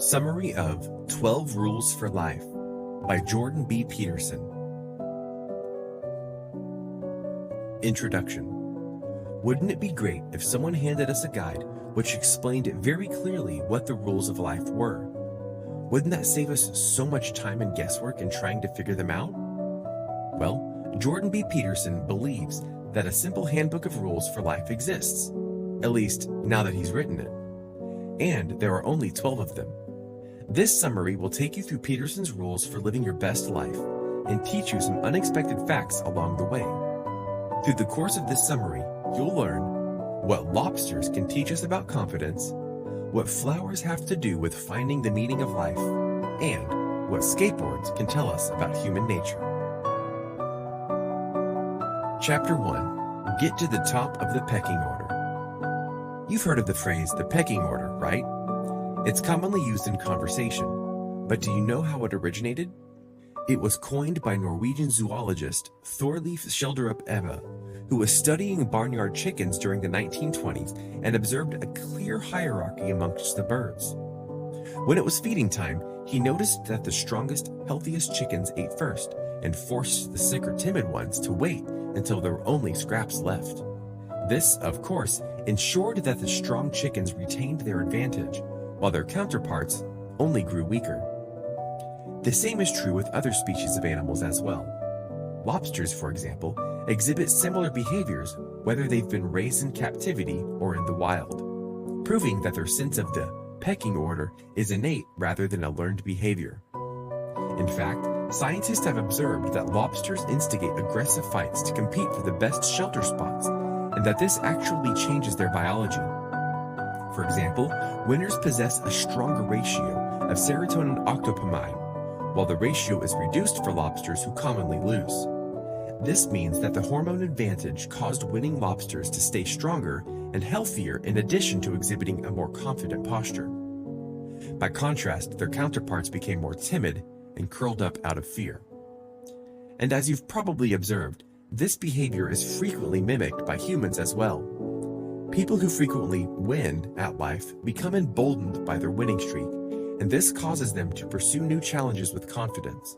Summary of 12 Rules for Life by Jordan B. Peterson. Introduction. Wouldn't it be great if someone handed us a guide which explained very clearly what the rules of life were? Wouldn't that save us so much time and guesswork in trying to figure them out? Well, Jordan B. Peterson believes that a simple handbook of rules for life exists, at least now that he's written it. And there are only 12 of them. This summary will take you through Peterson's rules for living your best life and teach you some unexpected facts along the way. Through the course of this summary, you'll learn what lobsters can teach us about confidence, what flowers have to do with finding the meaning of life, and what skateboards can tell us about human nature. Chapter 1. Get to the top of the pecking order. You've heard of the phrase, the pecking order, right? It's commonly used in conversation, but do you know how it originated? It was coined by Norwegian zoologist Thorleif Skjelderup Ebbe, who was studying barnyard chickens during the 1920s and observed a clear hierarchy amongst the birds. When it was feeding time, he noticed that the strongest, healthiest chickens ate first and forced the sicker, timid ones to wait until there were only scraps left. This, of course, ensured that the strong chickens retained their advantage, while their counterparts only grew weaker. The same is true with other species of animals as well. Lobsters, for example, exhibit similar behaviors whether they've been raised in captivity or in the wild, proving that their sense of the pecking order is innate rather than a learned behavior. In fact, scientists have observed that lobsters instigate aggressive fights to compete for the best shelter spots, and that this actually changes their biology. For example, winners possess a stronger ratio of serotonin octopamine, while the ratio is reduced for lobsters who commonly lose. This means that the hormone advantage caused winning lobsters to stay stronger and healthier in addition to exhibiting a more confident posture. By contrast, their counterparts became more timid and curled up out of fear. And as you've probably observed, this behavior is frequently mimicked by humans as well. People who frequently win at life become emboldened by their winning streak, and this causes them to pursue new challenges with confidence.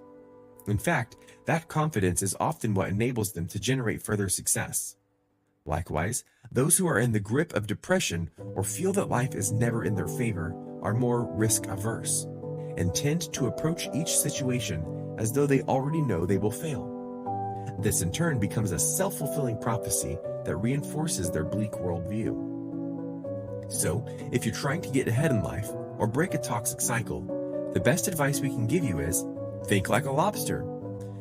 In fact, that confidence is often what enables them to generate further success. Likewise, those who are in the grip of depression or feel that life is never in their favor are more risk-averse and tend to approach each situation as though they already know they will fail. This in turn becomes a self-fulfilling prophecy that reinforces their bleak worldview. So, if you're trying to get ahead in life or break a toxic cycle, the best advice we can give you is, think like a lobster.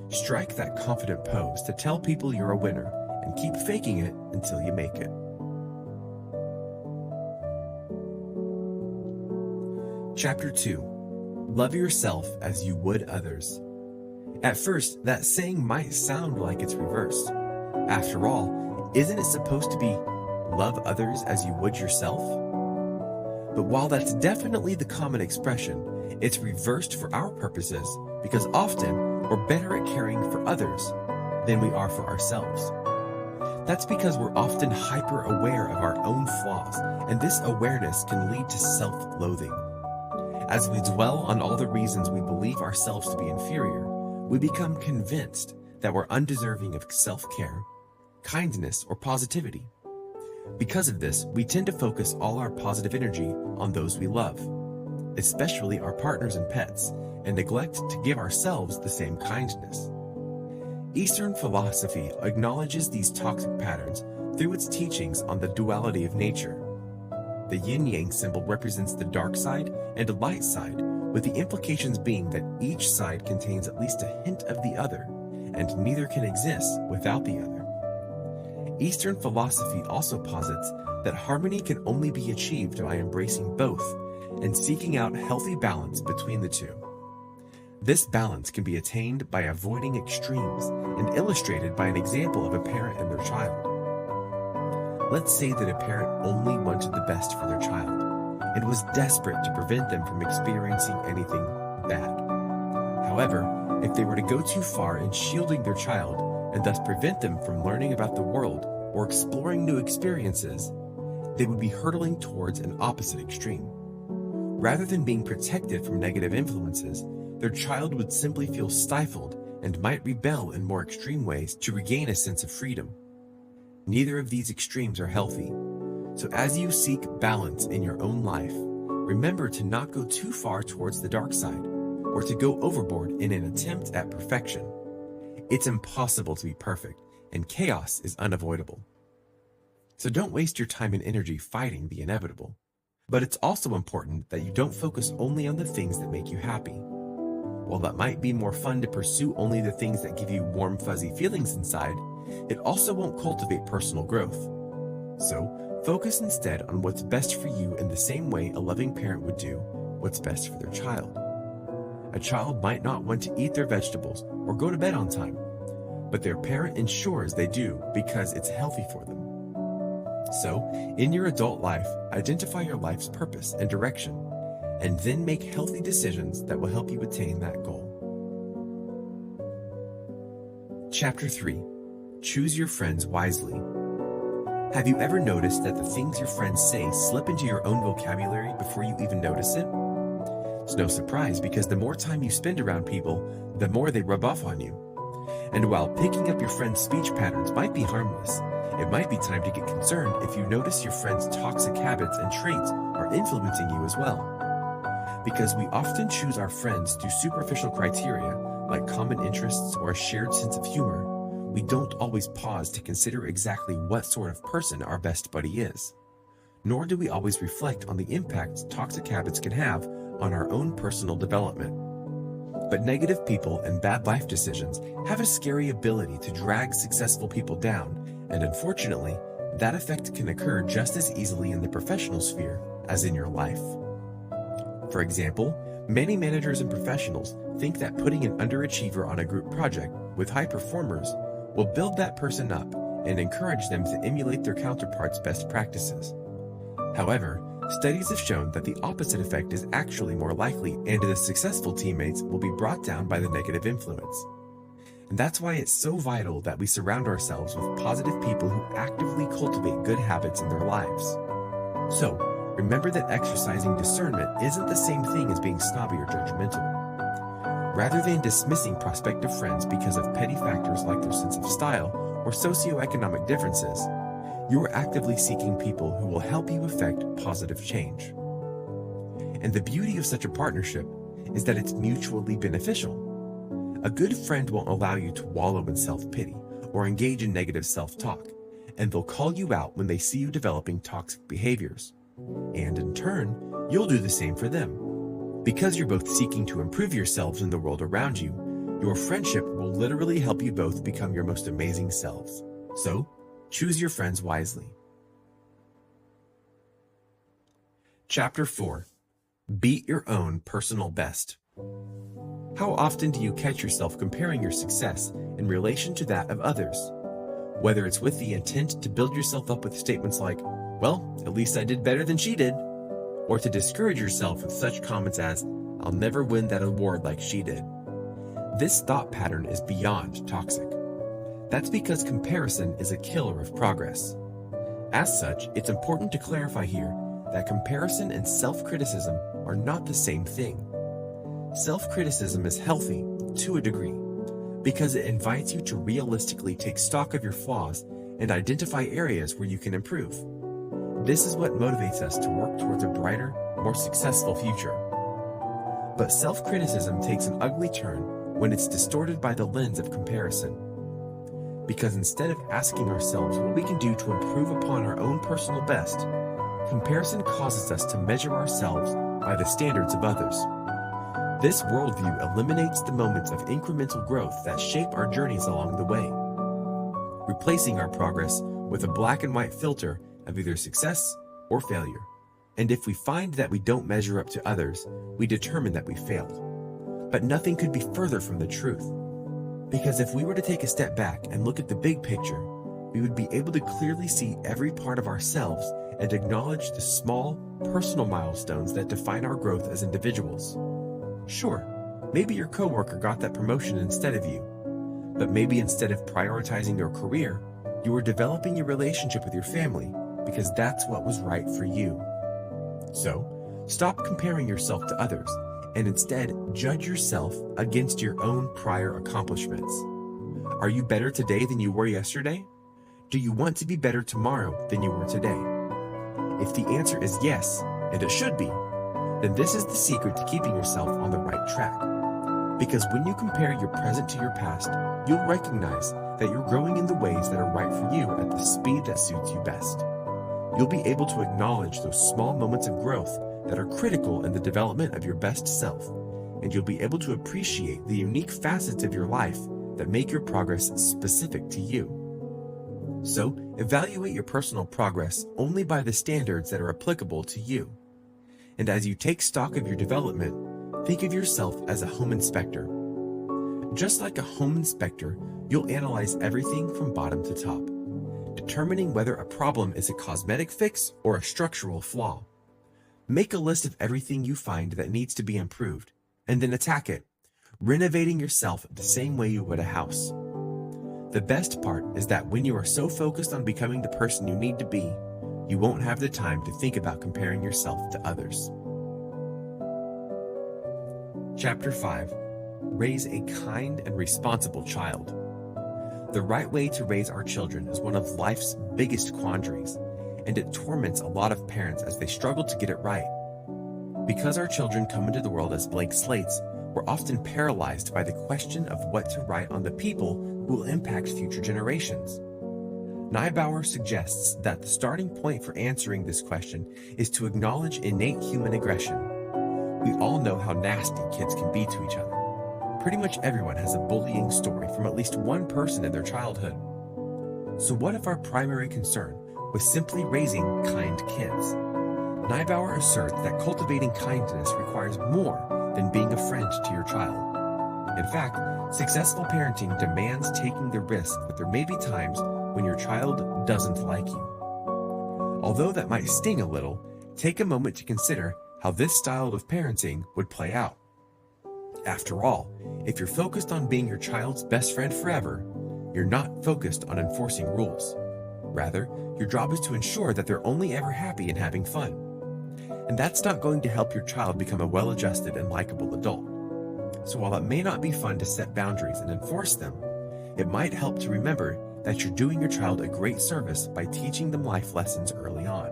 Strike that confident pose to tell people you're a winner and keep faking it until you make it. Chapter 2. Love yourself as you would others. At first, that saying might sound like it's reversed. After all, isn't it supposed to be love others as you would yourself? But while that's definitely the common expression, it's reversed for our purposes because often we're better at caring for others than we are for ourselves. That's because we're often hyper-aware of our own flaws, and this awareness can lead to self-loathing. As we dwell on all the reasons we believe ourselves to be inferior, we become convinced that we're undeserving of self-care, kindness, or positivity. Because of this, we tend to focus all our positive energy on those we love, especially our partners and pets, and neglect to give ourselves the same kindness. Eastern philosophy acknowledges these toxic patterns through its teachings on the duality of nature. The yin-yang symbol represents the dark side and the light side, with the implications being that each side contains at least a hint of the other, and neither can exist without the other. Eastern philosophy also posits that harmony can only be achieved by embracing both and seeking out healthy balance between the two. This balance can be attained by avoiding extremes and illustrated by an example of a parent and their child. Let's say that a parent only wanted the best for their child and was desperate to prevent them from experiencing anything bad. However, if they were to go too far in shielding their child and thus prevent them from learning about the world or exploring new experiences, they would be hurtling towards an opposite extreme. Rather than being protected from negative influences, their child would simply feel stifled and might rebel in more extreme ways to regain a sense of freedom. Neither of these extremes are healthy. So as you seek balance in your own life, remember to not go too far towards the dark side or to go overboard in an attempt at perfection. It's impossible to be perfect, and chaos is unavoidable. So don't waste your time and energy fighting the inevitable. But it's also important that you don't focus only on the things that make you happy. While that might be more fun to pursue only the things that give you warm, fuzzy feelings inside, it also won't cultivate personal growth. So, focus instead on what's best for you in the same way a loving parent would do what's best for their child. A child might not want to eat their vegetables or go to bed on time, but their parent ensures they do because it's healthy for them. So, in your adult life, identify your life's purpose and direction, and then make healthy decisions that will help you attain that goal. Chapter 3. Choose your friends wisely. Have you ever noticed that the things your friends say slip into your own vocabulary before you even notice it? It's no surprise because the more time you spend around people, the more they rub off on you. And while picking up your friends' speech patterns might be harmless, it might be time to get concerned if you notice your friends' toxic habits and traits are influencing you as well. Because we often choose our friends through superficial criteria, like common interests or a shared sense of humor, we don't always pause to consider exactly what sort of person our best buddy is. Nor do we always reflect on the impact toxic habits can have on our own personal development. But negative people and bad life decisions have a scary ability to drag successful people down, and unfortunately, that effect can occur just as easily in the professional sphere as in your life. For example, many managers and professionals think that putting an underachiever on a group project with high performers will build that person up and encourage them to emulate their counterparts' best practices. However, studies have shown that the opposite effect is actually more likely, and the successful teammates will be brought down by the negative influence. And that's why it's so vital that we surround ourselves with positive people who actively cultivate good habits in their lives. So, remember that exercising discernment isn't the same thing as being snobby or judgmental. Rather than dismissing prospective friends because of petty factors like their sense of style or socioeconomic differences, you are actively seeking people who will help you effect positive change. And the beauty of such a partnership is that it's mutually beneficial. A good friend won't allow you to wallow in self-pity or engage in negative self-talk, and they'll call you out when they see you developing toxic behaviors. And in turn, you'll do the same for them. Because you're both seeking to improve yourselves in the world around you, your friendship will literally help you both become your most amazing selves. So, choose your friends wisely. Chapter 4. Beat your own personal best. How often do you catch yourself comparing your success in relation to that of others? Whether it's with the intent to build yourself up with statements like, "Well, at least I did better than she did," or to discourage yourself with such comments as, "I'll never win that award like she did." This thought pattern is beyond toxic. That's because comparison is a killer of progress. As such, it's important to clarify here that comparison and self-criticism are not the same thing. Self-criticism is healthy to a degree because it invites you to realistically take stock of your flaws and identify areas where you can improve. This is what motivates us to work towards a brighter, more successful future. But self-criticism takes an ugly turn when it's distorted by the lens of comparison. Because instead of asking ourselves what we can do to improve upon our own personal best, comparison causes us to measure ourselves by the standards of others. This worldview eliminates the moments of incremental growth that shape our journeys along the way, replacing our progress with a black and white filter of either success or failure. And if we find that we don't measure up to others, we determine that we failed. But nothing could be further from the truth. Because if we were to take a step back and look at the big picture, we would be able to clearly see every part of ourselves and acknowledge the small, personal milestones that define our growth as individuals. Sure, maybe your coworker got that promotion instead of you, but maybe instead of prioritizing your career, you were developing your relationship with your family because that's what was right for you. So, Stop comparing yourself to others and instead judge yourself against your own prior accomplishments. Are you better today than you were yesterday? Do you want to be better tomorrow than you were today? If the answer is yes, and it should be, then this is the secret to keeping yourself on the right track. Because when you compare your present to your past, you'll recognize that you're growing in the ways that are right for you at the speed that suits you best. You'll be able to acknowledge those small moments of growth that are critical in the development of your best self, and you'll be able to appreciate the unique facets of your life that make your progress specific to you. So, evaluate your personal progress only by the standards that are applicable to you. And as you take stock of your development, think of yourself as a home inspector. Just like a home inspector, you'll analyze everything from bottom to top, determining whether a problem is a cosmetic fix or a structural flaw. Make a list of everything you find that needs to be improved, and then attack it, renovating yourself the same way you would a house. The best part is that when you are so focused on becoming the person you need to be, you won't have the time to think about comparing yourself to others. Chapter 5. Raise a kind and responsible child. The right way to raise our children is one of life's biggest quandaries, and it torments a lot of parents as they struggle to get it right. Because our children come into the world as blank slates, we're often paralyzed by the question of what to write on the people who will impact future generations. Neubauer suggests that the starting point for answering this question is to acknowledge innate human aggression. We all know how nasty kids can be to each other. Pretty much everyone has a bullying story from at least one person in their childhood. So what if our primary concern was simply raising kind kids? Neubauer asserts that cultivating kindness requires more than being a friend to your child. In fact, successful parenting demands taking the risk that there may be times when your child doesn't like you. Although that might sting a little, take a moment to consider how this style of parenting would play out. After all, if you're focused on being your child's best friend forever, you're not focused on enforcing rules. Rather, your job is to ensure that they're only ever happy and having fun. And that's not going to help your child become a well-adjusted and likable adult. So while it may not be fun to set boundaries and enforce them, it might help to remember that you're doing your child a great service by teaching them life lessons early on.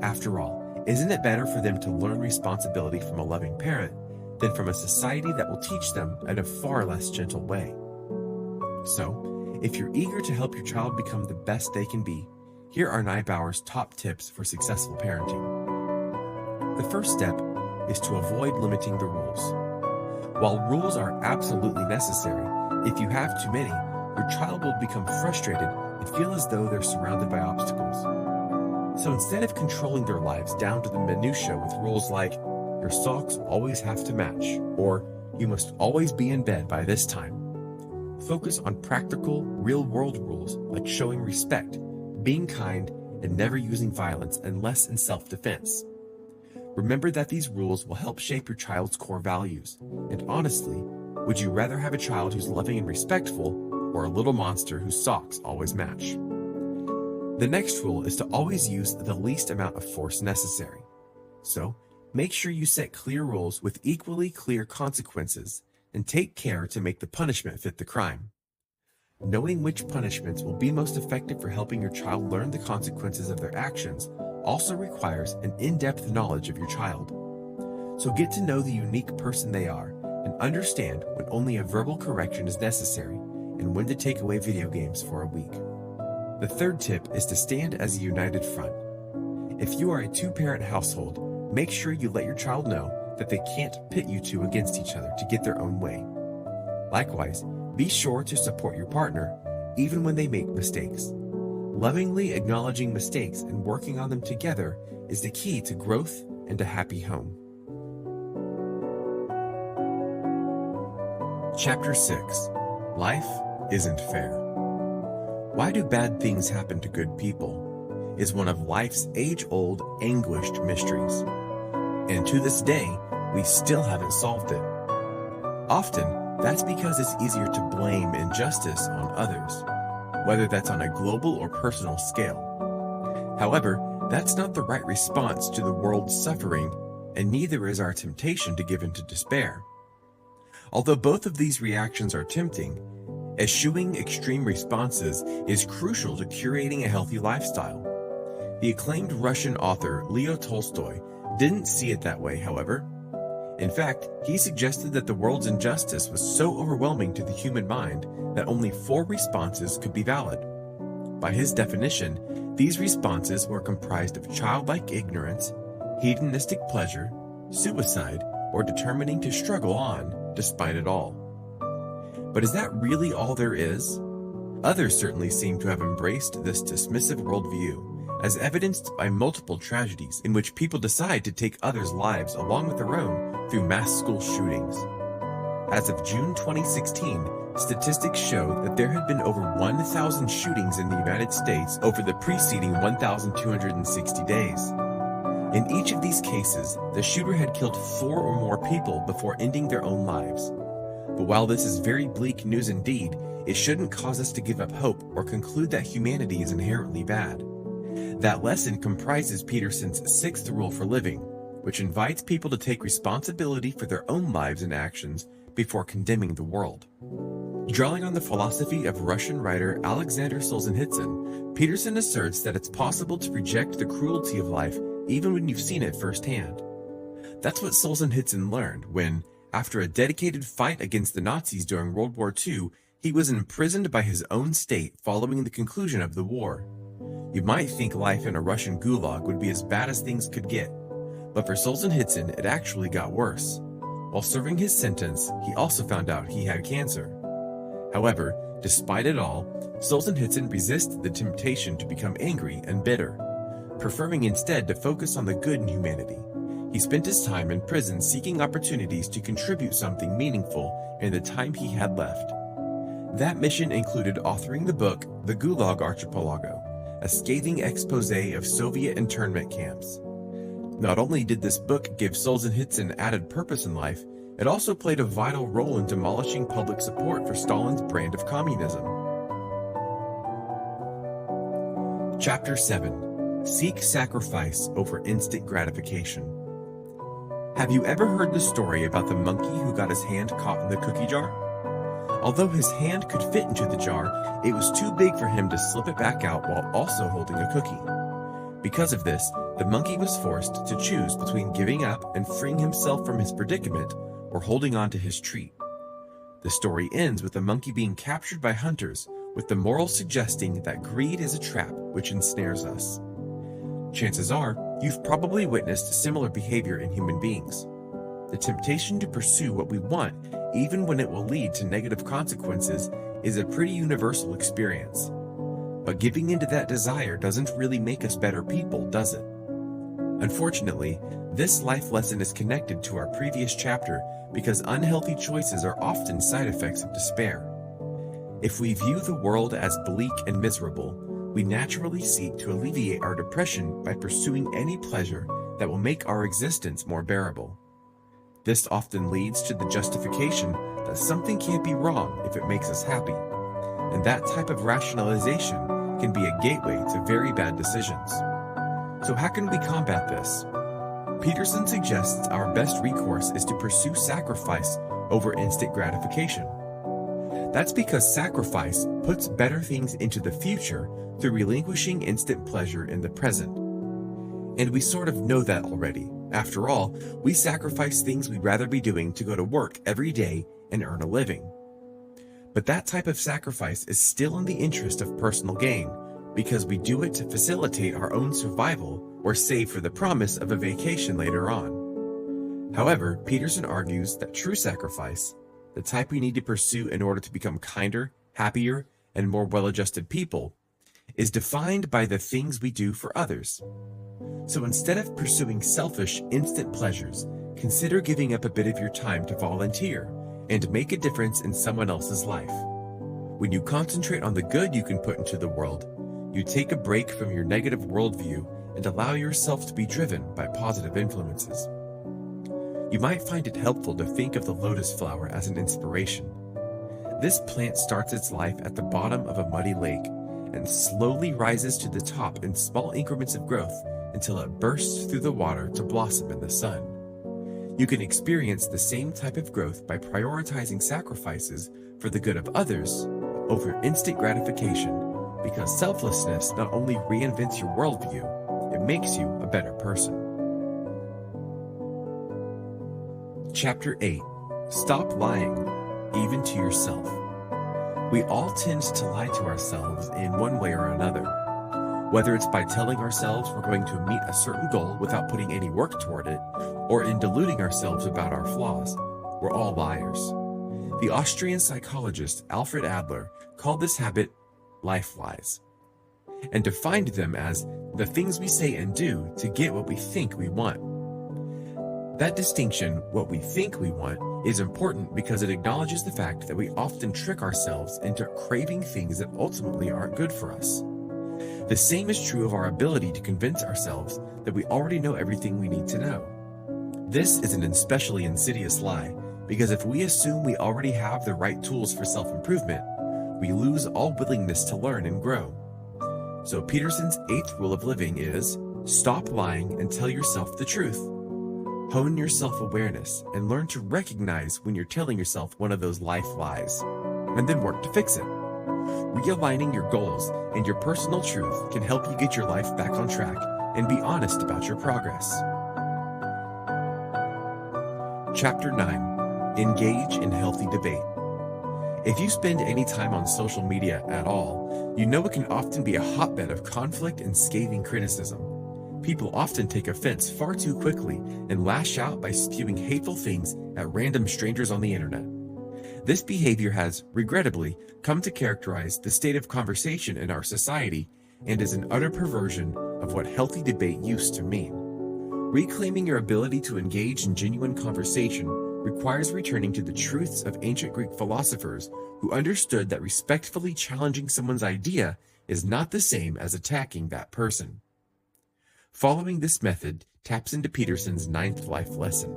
After all, isn't it better for them to learn responsibility from a loving parent than from a society that will teach them in a far less gentle way? So, if you're eager to help your child become the best they can be, here are Neubauer's top tips for successful parenting. The first step is to avoid limiting the rules. While rules are absolutely necessary, if you have too many, your child will become frustrated and feel as though they're surrounded by obstacles. So instead of controlling their lives down to the minutiae with rules like, your socks always have to match, or you must always be in bed by this time, focus on practical, real-world rules like showing respect, being kind, and never using violence unless in self-defense. Remember that these rules will help shape your child's core values. And honestly, would you rather have a child who's loving and respectful or a little monster whose socks always match? The next rule is to always use the least amount of force necessary. So, make sure you set clear rules with equally clear consequences and take care to make the punishment fit the crime. Knowing which punishments will be most effective for helping your child learn the consequences of their actions also requires an in-depth knowledge of your child. So get to know the unique person they are and understand when only a verbal correction is necessary and when to take away video games for a week. The third tip is to stand as a united front. If you are a two-parent household, make sure you let your child know that they can't pit you two against each other to get their own way. Likewise, be sure to support your partner even when they make mistakes. Lovingly acknowledging mistakes and working on them together is the key to growth and a happy home. Chapter 6. Life isn't fair. Why do bad things happen to good people? Is one of life's age-old, anguished mysteries. And to this day, we still haven't solved it. Often, that's because it's easier to blame injustice on others, whether that's on a global or personal scale. However, that's not the right response to the world's suffering and neither is our temptation to give in to despair. Although both of these reactions are tempting, eschewing extreme responses is crucial to curating a healthy lifestyle. The acclaimed Russian author Leo Tolstoy didn't see it that way, however. In fact, he suggested that the world's injustice was so overwhelming to the human mind that only 4 responses could be valid. By his definition, these responses were comprised of childlike ignorance, hedonistic pleasure, suicide, or determining to struggle on despite it all. But is that really all there is? Others certainly seem to have embraced this dismissive worldview, as evidenced by multiple tragedies in which people decide to take others' lives along with their own through mass school shootings. As of June 2016, statistics show that there had been over 1,000 shootings in the United States over the preceding 1,260 days. In each of these cases, the shooter had killed 4 or more people before ending their own lives. But while this is very bleak news indeed, it shouldn't cause us to give up hope or conclude that humanity is inherently bad. That lesson comprises Peterson's 6th rule for living, which invites people to take responsibility for their own lives and actions before condemning the world. Drawing on the philosophy of Russian writer Alexander Solzhenitsyn, Peterson asserts that it's possible to reject the cruelty of life even when you've seen it firsthand. That's what Solzhenitsyn learned when, after a dedicated fight against the Nazis during World War II, he was imprisoned by his own state following the conclusion of the war. You might think life in a Russian gulag would be as bad as things could get, but for Solzhenitsyn it actually got worse. While serving his sentence, he also found out he had cancer. However, despite it all, Solzhenitsyn resisted the temptation to become angry and bitter, preferring instead to focus on the good in humanity. He spent his time in prison seeking opportunities to contribute something meaningful in the time he had left. That mission included authoring the book The Gulag Archipelago, a scathing expose of Soviet internment camps. Not only did this book give Solzhenitsyn added purpose in life, it also played a vital role in demolishing public support for Stalin's brand of communism. Chapter 7. Seek sacrifice over instant gratification. Have you ever heard the story about the monkey who got his hand caught in the cookie jar? Although his hand could fit into the jar, it was too big for him to slip it back out while also holding a cookie. Because of this, the monkey was forced to choose between giving up and freeing himself from his predicament or holding on to his treat. The story ends with the monkey being captured by hunters, with the moral suggesting that greed is a trap which ensnares us. Chances are, you've probably witnessed similar behavior in human beings. The temptation to pursue what we want, even when it will lead to negative consequences, is a pretty universal experience. But giving into that desire doesn't really make us better people, does it? Unfortunately, this life lesson is connected to our previous chapter because unhealthy choices are often side effects of despair. If we view the world as bleak and miserable, we naturally seek to alleviate our depression by pursuing any pleasure that will make our existence more bearable. This often leads to the justification that something can't be wrong if it makes us happy, and that type of rationalization can be a gateway to very bad decisions. So how can we combat this? Peterson suggests our best recourse is to pursue sacrifice over instant gratification. That's because sacrifice puts better things into the future through relinquishing instant pleasure in the present. And we sort of know that already. After all, we sacrifice things we'd rather be doing to go to work every day and earn a living. But that type of sacrifice is still in the interest of personal gain, because we do it to facilitate our own survival or save for the promise of a vacation later on. However, Peterson argues that true sacrifice, the type we need to pursue in order to become kinder, happier, and more well-adjusted people, is defined by the things we do for others. So instead of pursuing selfish, instant pleasures, consider giving up a bit of your time to volunteer and make a difference in someone else's life. When you concentrate on the good you can put into the world, you take a break from your negative worldview and allow yourself to be driven by positive influences. You might find it helpful to think of the lotus flower as an inspiration. This plant starts its life at the bottom of a muddy lake and slowly rises to the top in small increments of growth until it bursts through the water to blossom in the sun. You can experience the same type of growth by prioritizing sacrifices for the good of others over instant gratification, because selflessness not only reinvents your worldview, it makes you a better person. Chapter 8. Stop lying, even to yourself. We all tend to lie to ourselves in one way or another. Whether it's by telling ourselves we're going to meet a certain goal without putting any work toward it, or in deluding ourselves about our flaws, we're all liars. The Austrian psychologist Alfred Adler called this habit life lies, and defined them as the things we say and do to get what we think we want. That distinction, what we think we want, is important because it acknowledges the fact that we often trick ourselves into craving things that ultimately aren't good for us. The same is true of our ability to convince ourselves that we already know everything we need to know. This is an especially insidious lie, because if we assume we already have the right tools for self-improvement, we lose all willingness to learn and grow. So Peterson's 8th rule of living is, stop lying and tell yourself the truth. Hone your self-awareness and learn to recognize when you're telling yourself one of those life lies, and then work to fix it. Realigning your goals and your personal truth can help you get your life back on track and be honest about your progress. Chapter 9. Engage in healthy debate. If you spend any time on social media at all, you know it can often be a hotbed of conflict and scathing criticism. People often take offense far too quickly and lash out by spewing hateful things at random strangers on the internet. This behavior has, regrettably, come to characterize the state of conversation in our society and is an utter perversion of what healthy debate used to mean. Reclaiming your ability to engage in genuine conversation requires returning to the truths of ancient Greek philosophers who understood that respectfully challenging someone's idea is not the same as attacking that person. Following this method taps into Peterson's 9th life lesson,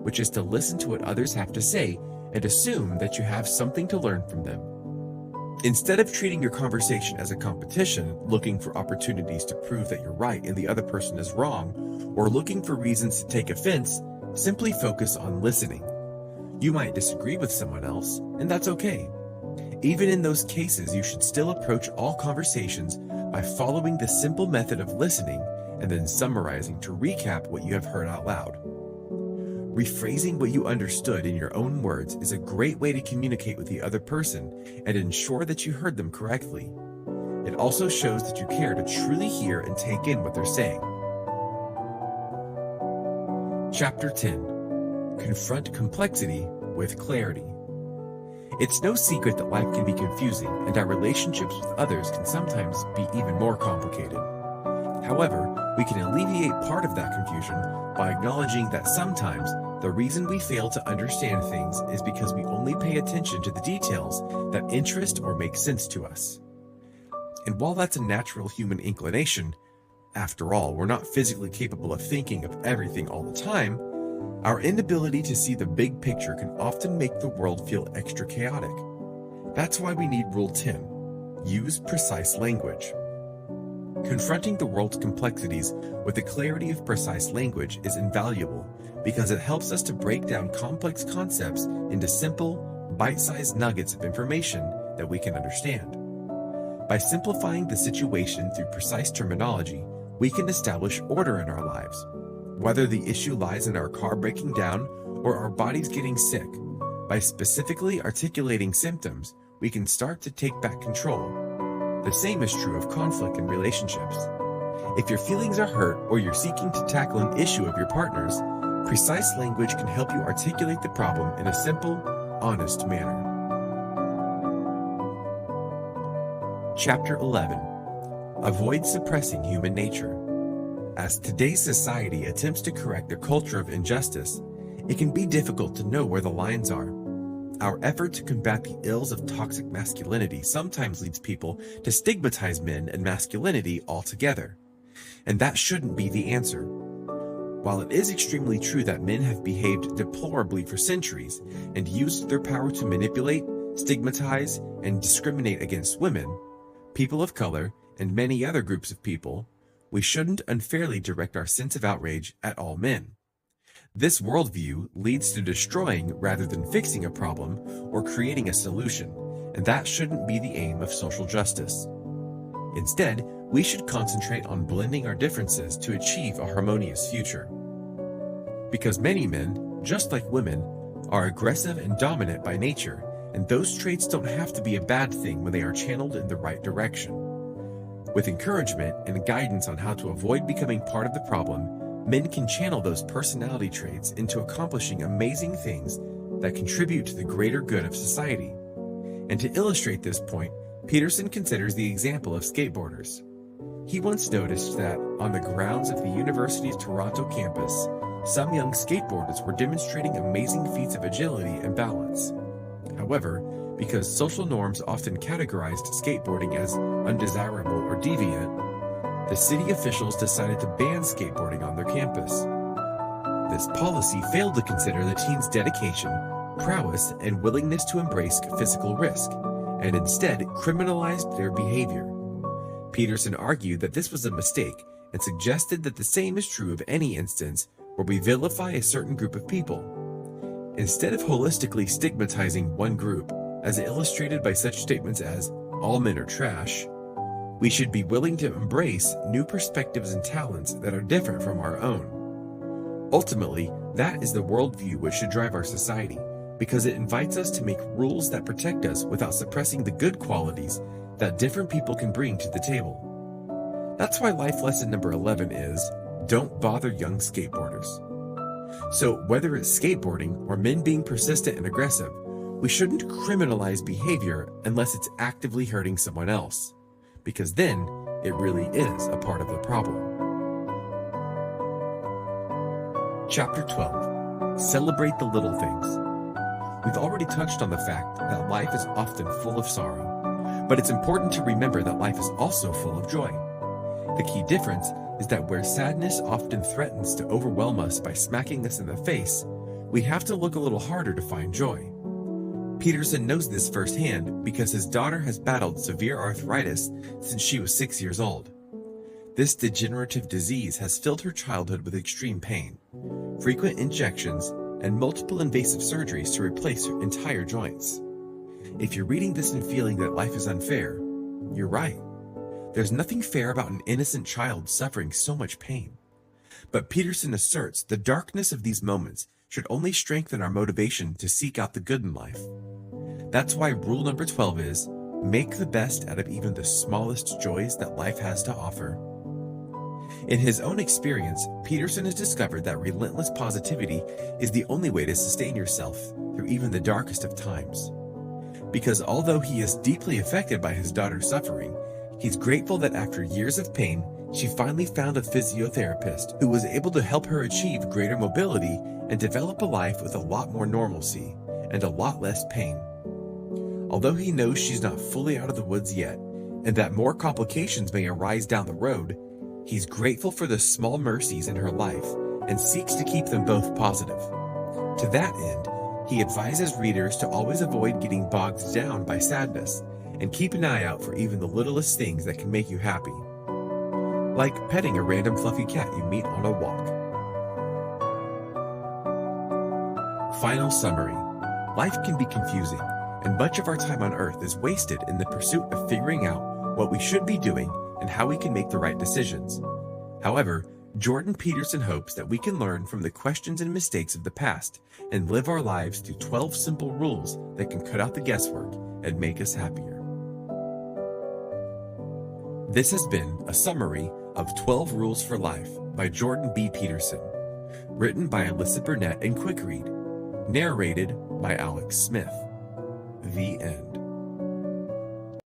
which is to listen to what others have to say and assume that you have something to learn from them. Instead of treating your conversation as a competition, looking for opportunities to prove that you're right and the other person is wrong, or looking for reasons to take offense, simply focus on listening. You might disagree with someone else, and that's okay. Even in those cases, you should still approach all conversations by following the simple method of listening and then summarizing to recap what you have heard out loud. Rephrasing what you understood in your own words is a great way to communicate with the other person and ensure that you heard them correctly. It also shows that you care to truly hear and take in what they're saying. Chapter 10. Confront complexity with clarity. It's no secret that life can be confusing and our relationships with others can sometimes be even more complicated. However, we can alleviate part of that confusion by acknowledging that sometimes the reason we fail to understand things is because we only pay attention to the details that interest or make sense to us. And while that's a natural human inclination, after all, we're not physically capable of thinking of everything all the time, our inability to see the big picture can often make the world feel extra chaotic. That's why we need Rule 10. Use precise language. Confronting the world's complexities with the clarity of precise language is invaluable because it helps us to break down complex concepts into simple, bite-sized nuggets of information that we can understand. By simplifying the situation through precise terminology, we can establish order in our lives. Whether the issue lies in our car breaking down or our bodies getting sick, by specifically articulating symptoms, we can start to take back control. The same is true of conflict in relationships. If your feelings are hurt or you're seeking to tackle an issue of your partner's, precise language can help you articulate the problem in a simple, honest manner. Chapter 11. Avoid suppressing human nature. As today's society attempts to correct a culture of injustice, it can be difficult to know where the lines are. Our effort to combat the ills of toxic masculinity sometimes leads people to stigmatize men and masculinity altogether. And that shouldn't be the answer. While it is extremely true that men have behaved deplorably for centuries and used their power to manipulate, stigmatize, and discriminate against women, people of color, and many other groups of people, we shouldn't unfairly direct our sense of outrage at all men. This worldview leads to destroying rather than fixing a problem or creating a solution, and that shouldn't be the aim of social justice. Instead, we should concentrate on blending our differences to achieve a harmonious future. Because many men, just like women, are aggressive and dominant by nature, and those traits don't have to be a bad thing when they are channeled in the right direction. With encouragement and guidance on how to avoid becoming part of the problem, men can channel those personality traits into accomplishing amazing things that contribute to the greater good of society. And to illustrate this point, Peterson considers the example of skateboarders. He once noticed that on the grounds of the University's Toronto campus, some young skateboarders were demonstrating amazing feats of agility and balance. However, because social norms often categorized skateboarding as undesirable or deviant, the city officials decided to ban skateboarding on their campus. This policy failed to consider the teens' dedication, prowess, and willingness to embrace physical risk, and instead criminalized their behavior. Peterson argued that this was a mistake and suggested that the same is true of any instance where we vilify a certain group of people. Instead of holistically stigmatizing one group, as illustrated by such statements as, "all men are trash," we should be willing to embrace new perspectives and talents that are different from our own. Ultimately, that is the worldview which should drive our society, because it invites us to make rules that protect us without suppressing the good qualities that different people can bring to the table. That's why life lesson number 11 is, don't bother young skateboarders. So whether it's skateboarding or men being persistent and aggressive, we shouldn't criminalize behavior unless it's actively hurting someone else, because then it really is a part of the problem. Chapter 12. Celebrate the little things. We've already touched on the fact that life is often full of sorrow, but it's important to remember that life is also full of joy. The key difference is that where sadness often threatens to overwhelm us by smacking us in the face, we have to look a little harder to find joy. Peterson knows this firsthand because his daughter has battled severe arthritis since she was 6 years old. This degenerative disease has filled her childhood with extreme pain, frequent injections, and multiple invasive surgeries to replace her entire joints. If you're reading this and feeling that life is unfair, you're right. There's nothing fair about an innocent child suffering so much pain. But Peterson asserts the darkness of these moments should only strengthen our motivation to seek out the good in life. That's why rule number 12 is, make the best out of even the smallest joys that life has to offer. In his own experience, Peterson has discovered that relentless positivity is the only way to sustain yourself through even the darkest of times. Because although he is deeply affected by his daughter's suffering, he's grateful that after years of pain, she finally found a physiotherapist who was able to help her achieve greater mobility and develop a life with a lot more normalcy and a lot less pain. Although he knows she's not fully out of the woods yet, and that more complications may arise down the road, he's grateful for the small mercies in her life and seeks to keep them both positive. To that end, he advises readers to always avoid getting bogged down by sadness and keep an eye out for even the littlest things that can make you happy. Like petting a random fluffy cat you meet on a walk. Final summary. Life can be confusing, and much of our time on Earth is wasted in the pursuit of figuring out what we should be doing and how we can make the right decisions. However, Jordan Peterson hopes that we can learn from the questions and mistakes of the past and live our lives through 12 simple rules that can cut out the guesswork and make us happier. This has been a summary of 12 Rules for Life by Jordan B. Peterson, written by Alyssa Burnett and Quick Read, narrated by Alex Smith. The end.